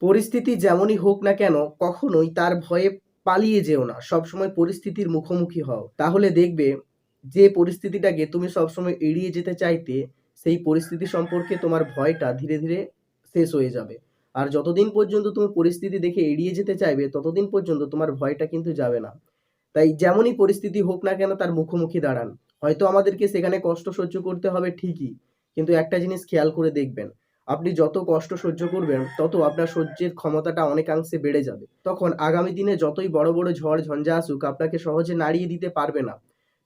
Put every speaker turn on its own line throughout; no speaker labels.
পরিস্থিতি যেমনই হোক না কেন কখনোই তার ভয়ে পালিয়ে যেও না। সবসময় পরিস্থিতির মুখোমুখি হও। তাহলে দেখবে যে পরিস্থিতিটাকে তুমি সবসময় এড়িয়ে যেতে চাইতে, সেই পরিস্থিতি সম্পর্কে তোমার ভয়টা ধীরে, ধীরে শেষ হয়ে যাবে। আর যতদিন পর্যন্ত তুমি পরিস্থিতি দেখে এড়িয়ে যেতে চাইবে, ততদিন পর্যন্ত তোমার ভয়টা কিন্তু যাবে না। তাই যেমনই পরিস্থিতি হোক না কেন তার মুখোমুখি দাঁড়ান। হয়তো আমাদেরকে সেখানে কষ্ট সহ্য করতে হবে ঠিকই, কিন্তু একটা জিনিস খেয়াল করে দেখবেন, আপনি যত কষ্ট সহ্য করবেন তত আপনার সহ্যের ক্ষমতাটা অনেকাংশে বেড়ে যাবে। তখন আগামী দিনে যতই বড় বড় ঝড় ঝঞ্ঝা আসুক আপনাকে সহজে নাড়িয়ে দিতে পারবে না।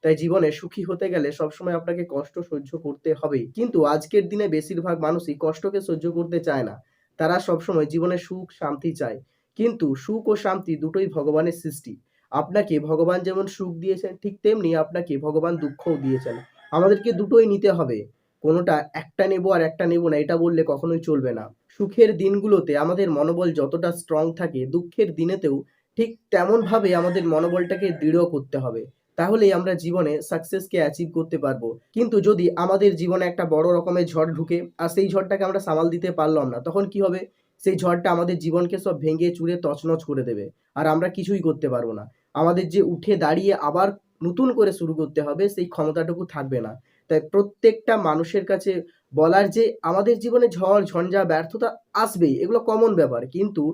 তাই জীবনে সুখী হতে গেলে সবসময় আপনাকে কষ্ট সহ্য করতে হবেই। কিন্তু আজকের দিনে বেশিরভাগ মানুষই কষ্টকে সহ্য করতে চায় না। তারা সবসময় জীবনে সুখ শান্তি চায়। কিন্তু সুখ ও শান্তি দুটোই ভগবানের সৃষ্টি। আপনাকে ভগবান যেমন সুখ দিয়েছেন ঠিক তেমনি আপনাকে ভগবান দুঃখও দিয়েছেন। আমাদেরকে দুটোই নিতে হবে। কোনোটা একটা নেবো আর একটা নেবো না এটা বললে কখনোই চলবে না। সুখের দিনগুলোতে আমাদের মনোবল যতটা স্ট্রং থাকে দুঃখের দিনেতেও ঠিক তেমনভাবে আমাদের মনোবলটাকে দৃঢ় করতে হবে। তাহলেই আমরা জীবনে সাকসেসকে অ্যাচিভ করতে পারবো। কিন্তু যদি আমাদের জীবনে একটা বড় রকমের ঝড় ঢুকে আর সেই ঝড়টাকে আমরা সামাল দিতে পারলাম না, তখন কি হবে? সেই ঝড়টা আমাদের জীবনকে সব ভেঙে চুরে তছনছ করে দেবে। আর আমরা কিছুই করতে পারবো না। আমাদের যে উঠে দাঁড়িয়ে আবার নতুন করে শুরু করতে হবে সেই ক্ষমতাটুকু থাকবে না। তাই প্রত্যেকটা মানুষের কাছে বলার যে আমাদের জীবনে ঝড় ঝঞ্ঝা ব্যর্থতা আসবেই, এগুলো কমন ব্যাপার। কিন্তু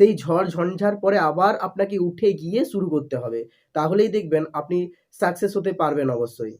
সেই ঝড় ঝঞ্ঝার পরে আবার আপনাকে উঠে গিয়ে শুরু করতে হবে। তাহলেই দেখবেন আপনি সাকসেস হতে পারবেন অবশ্যই।